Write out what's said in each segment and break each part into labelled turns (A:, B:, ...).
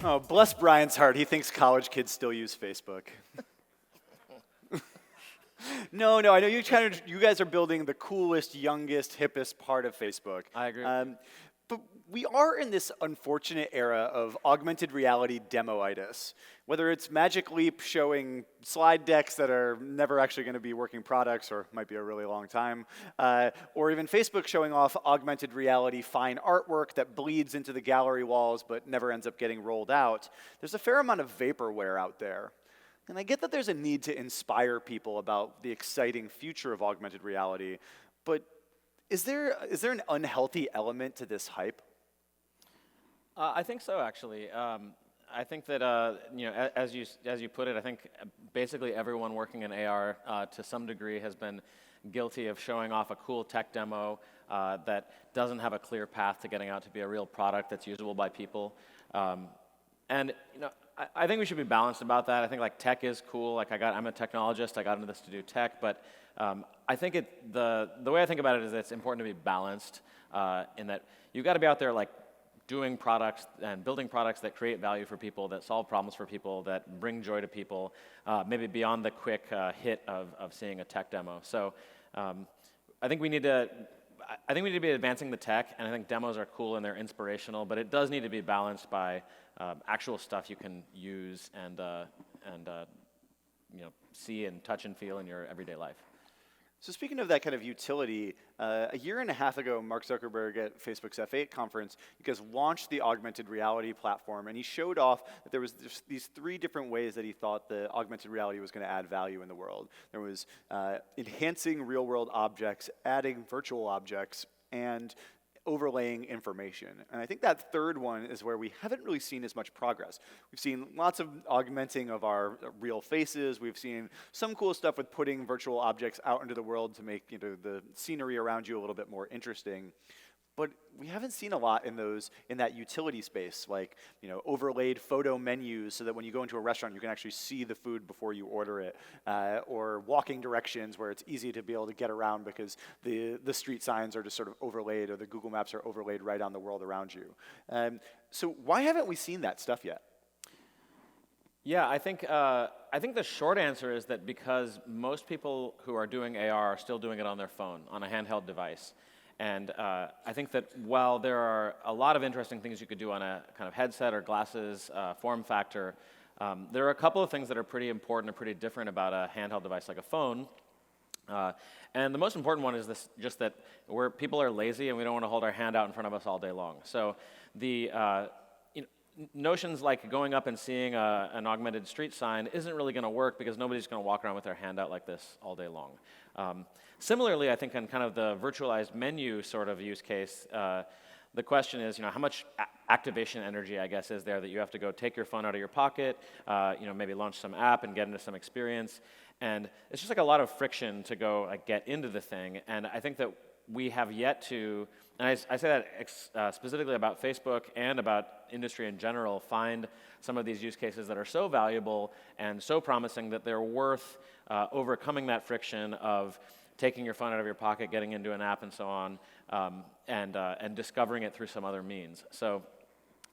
A: Oh, bless Brian's heart. He thinks college kids still use Facebook. No, I know you guys are building the coolest, youngest, hippest part of Facebook.
B: I agree with you.
A: But we are in this unfortunate era of augmented reality demoitis. Whether it's Magic Leap showing slide decks that are never actually going to be working products or might be a really long time, or even Facebook showing off augmented reality fine artwork that bleeds into the gallery walls but never ends up getting rolled out, there's a fair amount of vaporware out there. And I get that there's a need to inspire people about the exciting future of augmented reality, but is there an unhealthy element to this hype?
B: I think so, actually. I think that as you put it, I think basically everyone working in AR to some degree has been guilty of showing off a cool tech demo that doesn't have a clear path to getting out to be a real product that's usable by people. And I think we should be balanced about that. I think like tech is cool. Like I'm a technologist. I got into this to do tech, but I think the way I think about it is that it's important to be balanced in that you've got to be out there like doing products and building products that create value for people, that solve problems for people, that bring joy to people, maybe beyond the quick hit of seeing a tech demo. So I think we need to be advancing the tech, and I think demos are cool and they're inspirational, but it does need to be balanced by actual stuff you can use and see and touch and feel in your everyday life.
A: So speaking of that kind of utility, a year and a half ago, Mark Zuckerberg at Facebook's F8 conference, you guys launched the augmented reality platform, and he showed off that there was these three different ways that he thought the augmented reality was going to add value in the world. There was enhancing real-world objects, adding virtual objects, and overlaying information. And I think that third one is where we haven't really seen as much progress. We've seen lots of augmenting of our real faces. We've seen some cool stuff with putting virtual objects out into the world to make the scenery around you a little bit more interesting. But we haven't seen a lot in that utility space, like overlaid photo menus so that when you go into a restaurant, you can actually see the food before you order it, or walking directions where it's easy to be able to get around because the street signs are just sort of overlaid, or the Google Maps are overlaid right on the world around you. So why haven't we seen that stuff yet?
B: Yeah, I think the short answer is that because most people who are doing AR are still doing it on their phone, on a handheld device. And I think that while there are a lot of interesting things you could do on a kind of headset or glasses form factor, there are a couple of things that are pretty important and pretty different about a handheld device like a phone. And the most important one is just that people are lazy and we don't want to hold our hand out in front of us all day long. So the notions like going up and seeing an augmented street sign isn't really going to work because nobody's going to walk around with their hand out like this all day long. Similarly, I think on kind of the virtualized menu sort of use case, the question is, how much activation energy, I guess, is there that you have to go take your phone out of your pocket, maybe launch some app and get into some experience. And it's just like a lot of friction to go get into the thing. And I think that we have yet to, and I say that specifically about Facebook and about industry in general, find some of these use cases that are so valuable and so promising that they're worth overcoming that friction of taking your phone out of your pocket, getting into an app and so on, and discovering it through some other means. So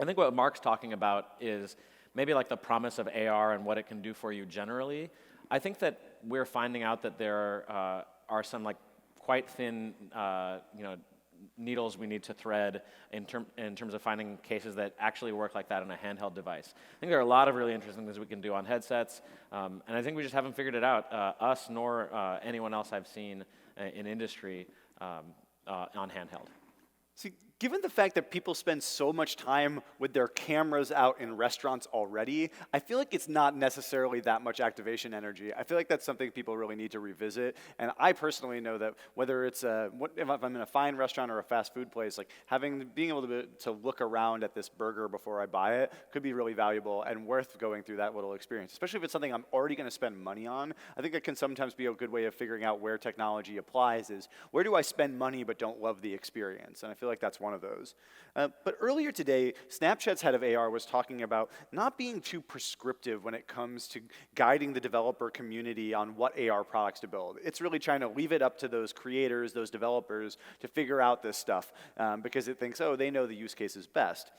B: I think what Mark's talking about is maybe like the promise of AR and what it can do for you generally. I think that we're finding out that there are some like quite thin needles we need to thread in terms of finding cases that actually work like that on a handheld device. I think there are a lot of really interesting things we can do on headsets, and I think we just haven't figured it out, us nor anyone else I've seen in industry on handheld.
A: See, given the fact that people spend so much time with their cameras out in restaurants already, I feel like it's not necessarily that much activation energy. I feel like that's something people really need to revisit. And I personally know that whether it's if I'm in a fine restaurant or a fast food place, like being able to look around at this burger before I buy it could be really valuable and worth going through that little experience, especially if it's something I'm already going to spend money on. I think it can sometimes be a good way of figuring out where technology applies is, where do I spend money but don't love the experience? And I feel like that's one of those. But earlier today, Snapchat's head of AR was talking about not being too prescriptive when it comes to guiding the developer community on what AR products to build. It's really trying to leave it up to those creators, those developers, to figure out this stuff because it thinks, oh, they know the use cases best.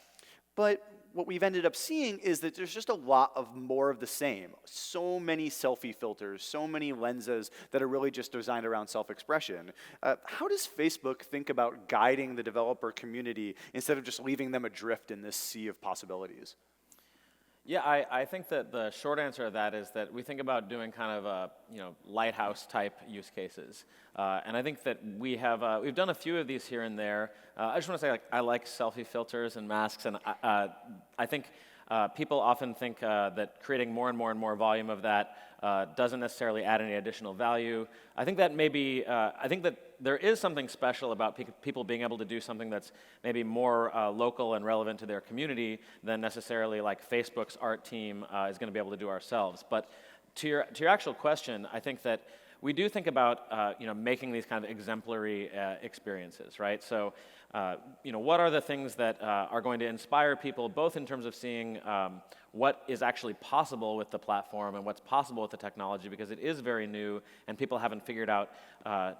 A: But what we've ended up seeing is that there's just a lot of more of the same. So many selfie filters, so many lenses that are really just designed around self-expression. How does Facebook think about guiding the developer community instead of just leaving them adrift in this sea of possibilities?
B: Yeah, I think that the short answer to that is that we think about doing kind of a lighthouse type use cases, and I think that we've done a few of these here and there. I just want to say I like selfie filters and masks, and I think people often think that creating more and more volume of that doesn't necessarily add any additional value. I think that I think that there is something special about people being able to do something that's maybe more local and relevant to their community than necessarily like Facebook's art team is going to be able to do ourselves. But to your actual question, I think that we do think about making these kind of exemplary experiences, right? So what are the things that are going to inspire people, both in terms of seeing what is actually possible with the platform and what's possible with the technology, because it is very new and people haven't figured out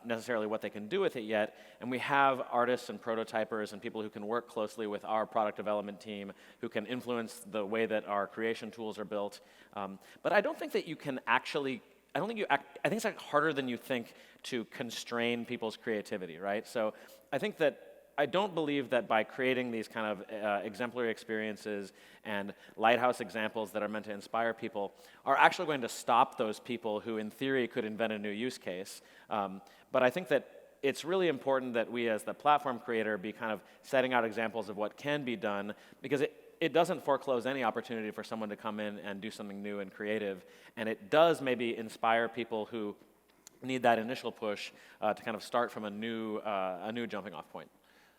B: necessarily what they can do with it yet. And we have artists and prototypers and people who can work closely with our product development team, who can influence the way that our creation tools are built. But I don't think that you can actually I think it's like harder than you think to constrain people's creativity, right? So I think that I don't believe that by creating these kind of exemplary experiences and lighthouse examples that are meant to inspire people are actually going to stop those people who in theory could invent a new use case. But I think that it's really important that we as the platform creator be kind of setting out examples of what can be done, because it doesn't foreclose any opportunity for someone to come in and do something new and creative, and it does maybe inspire people who need that initial push to kind of start from a new jumping off point.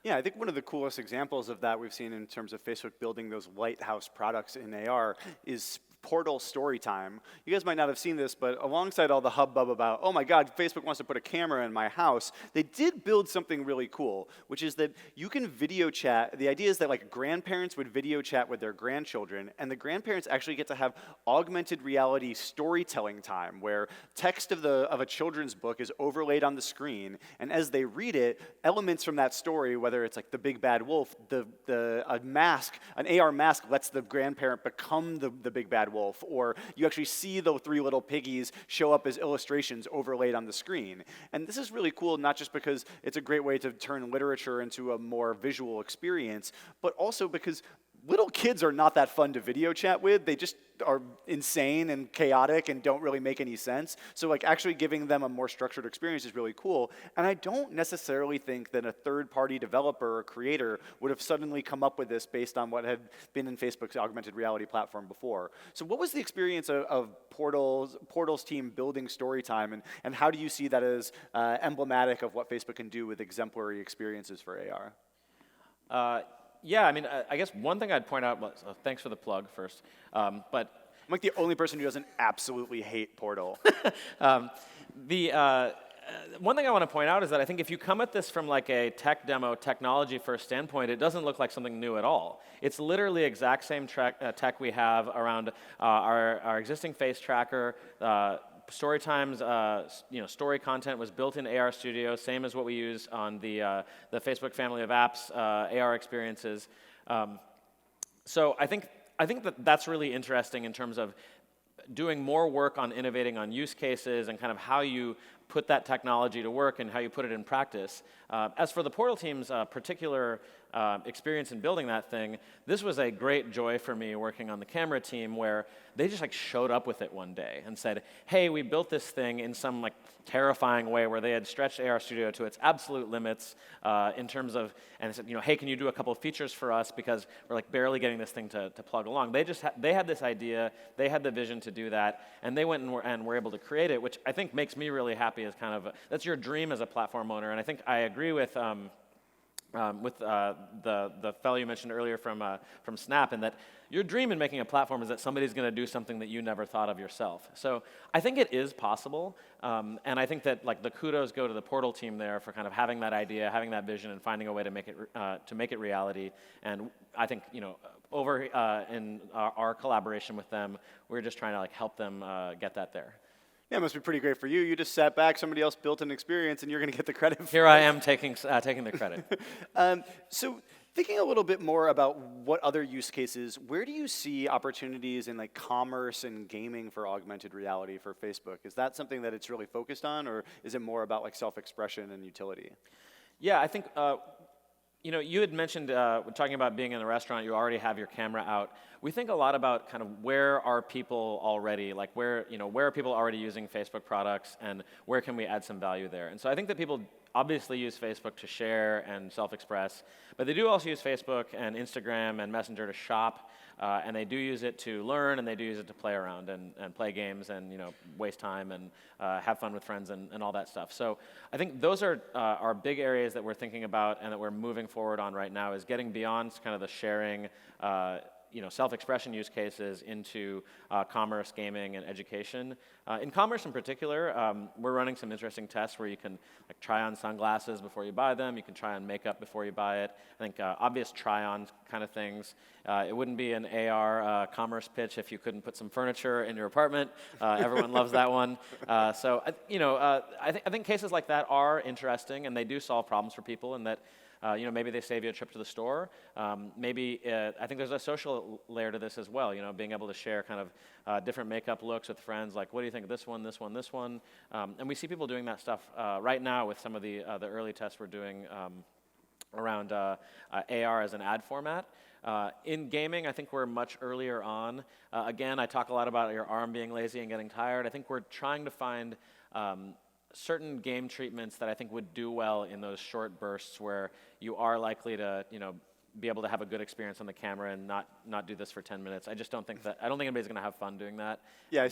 A: Yeah, I think one of the coolest examples of that we've seen in terms of Facebook building those lighthouse products in AR is Portal Storytime. You guys might not have seen this, but alongside all the hubbub about, oh my God, Facebook wants to put a camera in my house, they did build something really cool, which is that you can video chat. The idea is that like grandparents would video chat with their grandchildren, and the grandparents actually get to have augmented reality storytelling time, where text of a children's book is overlaid on the screen, and as they read it, elements from that story, whether it's like the big bad wolf, a mask, an AR mask lets the grandparent become the big bad wolf, or you actually see the three little piggies show up as illustrations overlaid on the screen. And this is really cool, not just because it's a great way to turn literature into a more visual experience, but also because little kids are not that fun to video chat with. They just are insane and chaotic and don't really make any sense. So like actually giving them a more structured experience is really cool. And I don't necessarily think that a third-party developer or creator would have suddenly come up with this based on what had been in Facebook's augmented reality platform before. So what was the experience of Portal's team building Storytime, and how do you see that as emblematic of what Facebook can do with exemplary experiences for AR?
B: Yeah, I mean, I guess one thing I'd point out was, thanks for the plug first, but
A: I'm like the only person who doesn't absolutely hate Portal.
B: One thing I want to point out is that I think if you come at this from like a tech demo, technology first standpoint, it doesn't look like something new at all. It's literally exact same tech we have around our existing face tracker. Storytime's story content was built in AR Studio, same as what we use on the Facebook family of apps AR experiences. So I think that that's really interesting in terms of doing more work on innovating on use cases and kind of how you put that technology to work and how you put it in practice. As for the Portal team's particular experience in building that thing, this was a great joy for me working on the camera team, where they just like showed up with it one day and said, hey, we built this thing in some like terrifying way where they had stretched AR Studio to its absolute limits in terms of, and said, hey, can you do a couple of features for us, because we're like barely getting this thing to plug along. They had this idea, they had the vision to do that, and they went and were able to create it, which I think makes me really happy as kind of, that's your dream as a platform owner. And I think I agree with the fellow you mentioned earlier from Snap, and that your dream in making a platform is that somebody's going to do something that you never thought of yourself. So I think it is possible, and I think that like the kudos go to the Portal team there for kind of having that idea, having that vision, and finding a way to make it reality. And I think over in our collaboration with them, we're just trying to like help them get that there.
A: Yeah, it must be pretty great for you. You just sat back, somebody else built an experience, and you're going to get the credit for it.
B: Here I am taking the credit.
A: So Thinking a little bit more about what other use cases, where do you see opportunities in like commerce and gaming for augmented reality for Facebook? Is that something that it's really focused on, or is it more about like self-expression and utility?
B: Yeah, I think you had mentioned talking about being in a restaurant, you already have your camera out. We think a lot about kind of where are people already, like where are people already using Facebook products, and where can we add some value there? And so I think that people obviously use Facebook to share and self-express, but they do also use Facebook and Instagram and Messenger to shop, and they do use it to learn, and they do use it to play around and play games and waste time and have fun with friends and all that stuff. So I think those are big areas that we're thinking about and that we're moving forward on right now, is getting beyond kind of the sharing self-expression use cases into commerce, gaming, and education. In commerce in particular, we're running some interesting tests where you can like try on sunglasses before you buy them. You can try on makeup before you buy it. I think obvious try-on kind of things. It wouldn't be an AR commerce pitch if you couldn't put some furniture in your apartment. Everyone loves that one. I think cases like that are interesting, and they do solve problems for people, and that maybe they save you a trip to the store. I think there's a social layer to this as well, being able to share kind of different makeup looks with friends, like, what do you think of this one, this one, this one? And we see people doing that stuff right now with some of the early tests we're doing around AR as an ad format. In gaming, I think we're much earlier on. Again, I talk a lot about your arm being lazy and getting tired. I think we're trying to find certain game treatments that I think would do well in those short bursts where you are likely to, be able to have a good experience on the camera and not do this for 10 minutes. I don't think anybody's going to have fun doing that.
A: Yeah,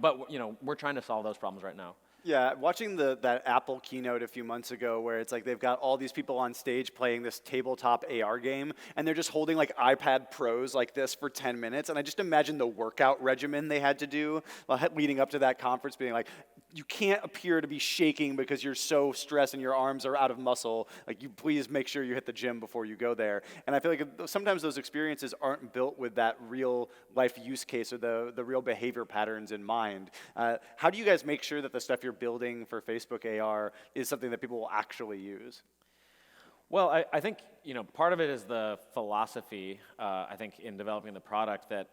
B: but we're trying to solve those problems right now.
A: Yeah, watching that Apple keynote a few months ago where it's like they've got all these people on stage playing this tabletop AR game, and they're just holding like iPad Pros like this for 10 minutes, and I just imagine the workout regimen they had to do leading up to that conference, being like, you can't appear to be shaking because you're so stressed and your arms are out of muscle. Like, you please make sure you hit the gym before you go there. And I feel like sometimes those experiences aren't built with that real life use case or the real behavior patterns in mind. How do you guys make sure that the stuff you're building for Facebook AR is something that people will actually use?
B: Well, I think part of it is the philosophy. I think in developing the product that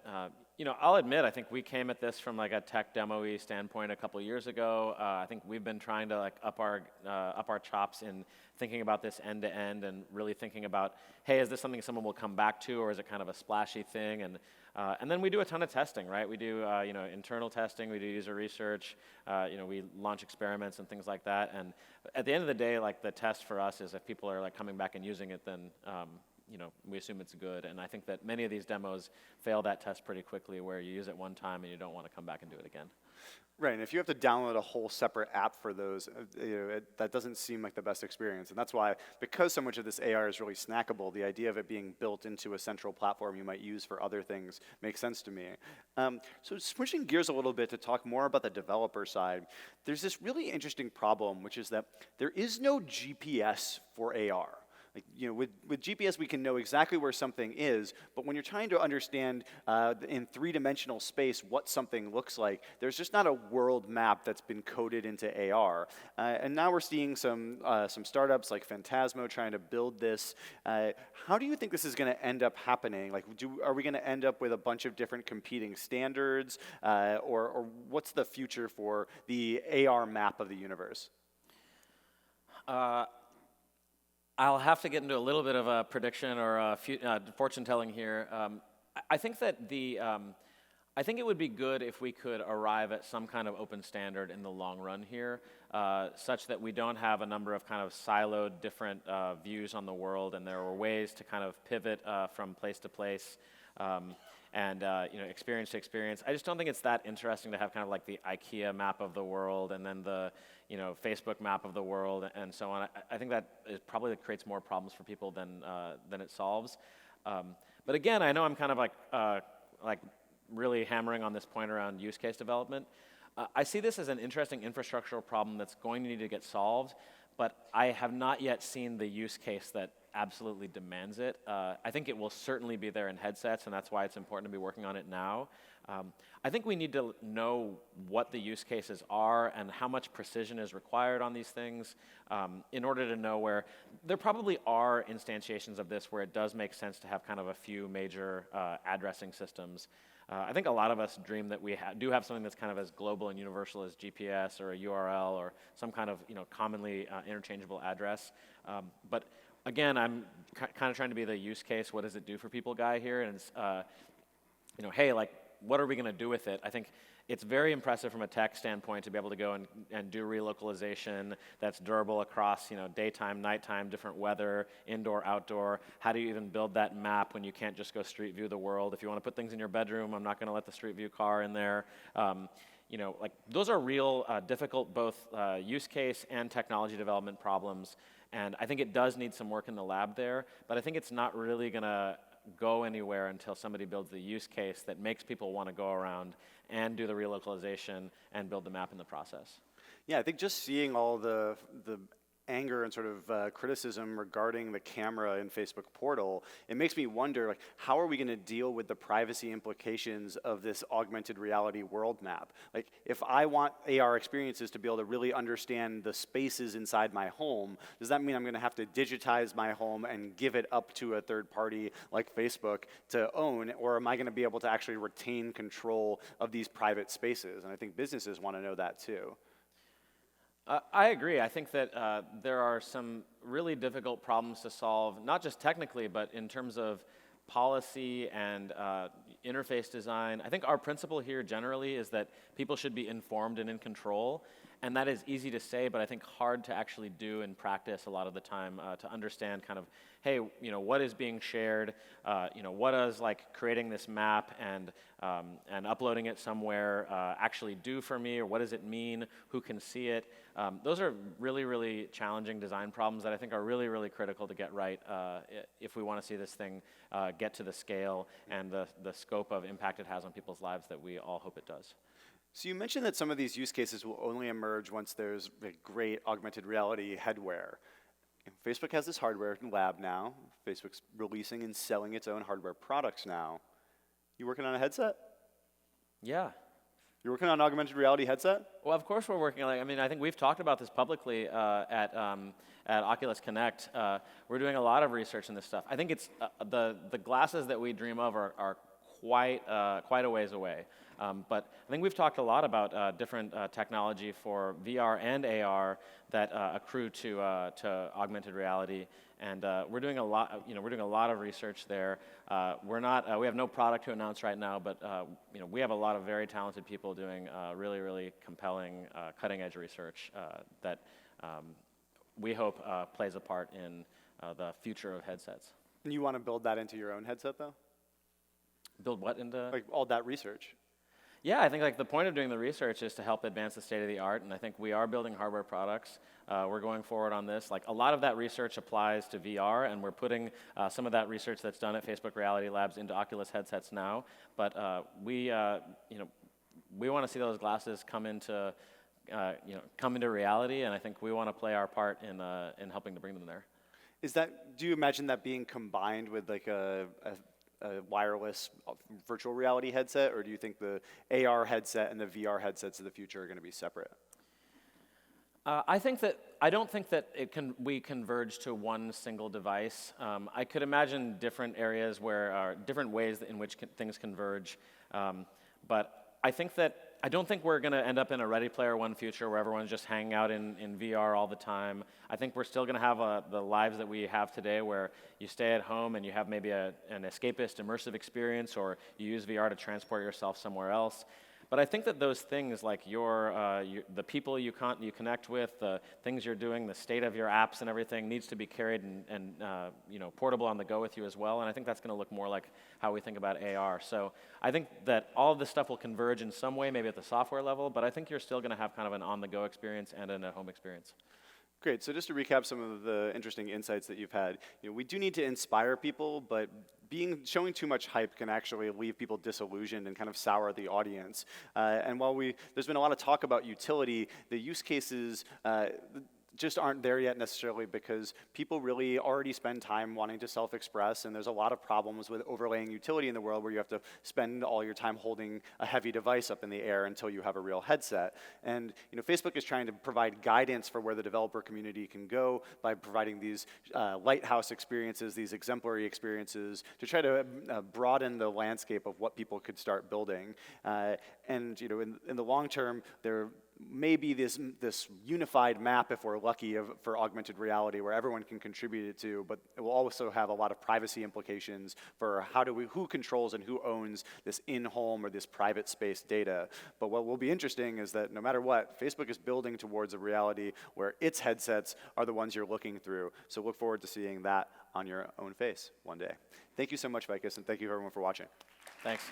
B: I'll admit, I think we came at this from like a tech demo-y standpoint a couple years ago. I think we've been trying to like up our chops in thinking about this end to end and really thinking about, hey, is this something someone will come back to, or is it kind of a splashy thing? And then we do a ton of testing, right? We do internal testing, we do user research, we launch experiments and things like that. And at the end of the day, like the test for us is if people are like coming back and using it, then we assume it's good. And I think that many of these demos fail that test pretty quickly, where you use it one time and you don't want to come back and do it again.
A: Right, and if you have to download a whole separate app for those, that doesn't seem like the best experience. And that's why, because so much of this AR is really snackable, the idea of it being built into a central platform you might use for other things makes sense to me. So switching gears a little bit to talk more about the developer side, there's this really interesting problem, which is that there is no GPS for AR. Like, with GPS, we can know exactly where something is, but when you're trying to understand in three-dimensional space what something looks like, there's just not a world map that's been coded into AR. And now we're seeing some startups like Phantasmo trying to build this. How do you think this is going to end up happening? Like, are we going to end up with a bunch of different competing standards, or what's the future for the AR map of the universe?
B: I'll have to get into a little bit of a prediction or fortune telling here. I think that I think it would be good if we could arrive at some kind of open standard in the long run here, such that we don't have a number of kind of siloed different views on the world, and there are ways to kind of pivot from place to place. And experience to experience. I just don't think it's that interesting to have kind of like the IKEA map of the world and then the Facebook map of the world and so on. I think that it probably creates more problems for people than it solves. But again, I know I'm kind of like really hammering on this point around use case development. I see this as an interesting infrastructural problem that's going to need to get solved. but I have not yet seen the use case that absolutely demands it. I think it will certainly be there in headsets, and that's why it's important to be working on it now. I think we need to know what the use cases are and how much precision is required on these things in order to know where there probably are instantiations of this where it does make sense to have kind of a few major addressing systems. I think a lot of us dream that we do have something that's kind of as global and universal as GPS or a URL or some kind of commonly interchangeable address. But again, I'm kind of trying to be the use case, what does it do for people guy here, and it's, hey, like, what are we going to do with it? I think it's very impressive from a tech standpoint to be able to go and do relocalization that's durable across daytime, nighttime, different weather, indoor, outdoor. How do you even build that map when you can't just go street view the world? If you want to put things in your bedroom, I'm not going to let the street view car in there. Like those are real difficult both use case and technology development problems. And I think it does need some work in the lab there, but I think it's not really going to go anywhere until somebody builds the use case that makes people want to go around and do the relocalization and build the map in the process.
A: Yeah, I think just seeing all the anger and sort of criticism regarding the camera in Facebook portal, it makes me wonder, like, how are we going to deal with the privacy implications of this augmented reality world map? Like, if I want AR experiences to be able to really understand the spaces inside my home, does that mean I'm going to have to digitize my home and give it up to a third party like Facebook to own, or am I going to be able to actually retain control of these private spaces? And I think businesses want to know that too.
B: I agree. I think that there are some really difficult problems to solve, not just technically, but in terms of policy and interface design. I think our principle here generally is that people should be informed and in control. And that is easy to say, but I think hard to actually do in practice a lot of the time to understand kind of, hey, what is being shared? What does like creating this map and uploading it somewhere actually do for me, or what does it mean? Who can see it? Those are really, really challenging design problems that I think are really, really critical to get right if we want to see this thing get to the scale and the scope of impact it has on people's lives that we all hope it does.
A: So you mentioned that some of these use cases will only emerge once there's a great augmented reality headwear. Facebook has this hardware lab now. Facebook's releasing and selling its own hardware products now. You working on a headset?
B: Yeah.
A: You're working on an augmented reality headset?
B: Well, of course we're working on it. I mean, I think we've talked about this publicly at Oculus Connect. We're doing a lot of research in this stuff. I think it's the glasses that we dream of are quite a ways away. But I think we've talked a lot about different technology for VR and AR that accrue to augmented reality, and we're doing a lot. We're doing a lot of research there. We have no product to announce right now, but we have a lot of very talented people doing really, really compelling, cutting-edge research that we hope plays a part in the future of headsets.
A: And you want to build that into your own headset, though?
B: Build what into?
A: Like all that research.
B: Yeah, I think like the point of doing the research is to help advance the state of the art, and I think we are building hardware products. We're going forward on this. Like a lot of that research applies to VR, and we're putting some of that research that's done at Facebook Reality Labs into Oculus headsets now. But we want to see those glasses come into reality, and I think we want to play our part in helping to bring them there.
A: Do you imagine that being combined with like a wireless virtual reality headset, or do you think the AR headset and the VR headsets of the future are going to be separate?
B: I don't think that we converge to one single device. I could imagine different areas where different ways in which things converge, but I don't think we're going to end up in a Ready Player One future where everyone's just hanging out in VR all the time. I think we're still going to have the lives that we have today where you stay at home and you have maybe an escapist immersive experience, or you use VR to transport yourself somewhere else. But I think that those things like the people you connect with, the things you're doing, the state of your apps and everything needs to be carried and portable on the go with you as well. And I think that's going to look more like how we think about AR. So I think that all of this stuff will converge in some way, maybe at the software level, but I think you're still going to have kind of an on-the-go experience and an at-home experience.
A: Great. So just to recap some of the interesting insights that you've had, we do need to inspire people, but showing too much hype can actually leave people disillusioned and kind of sour the audience. And while there's been a lot of talk about utility, the use cases just aren't there yet necessarily because people really already spend time wanting to self-express, and there's a lot of problems with overlaying utility in the world where you have to spend all your time holding a heavy device up in the air until you have a real headset. And Facebook is trying to provide guidance for where the developer community can go by providing these lighthouse experiences, these exemplary experiences, to try to broaden the landscape of what people could start building. And in the long term, there may be this unified map, if we're lucky, for augmented reality where everyone can contribute it to, but it will also have a lot of privacy implications for who controls and who owns this in-home or this private space data. But what will be interesting is that no matter what, Facebook is building towards a reality where its headsets are the ones you're looking through. So look forward to seeing that on your own face one day. Thank you so much, Vicus, and thank you everyone for watching.
B: Thanks.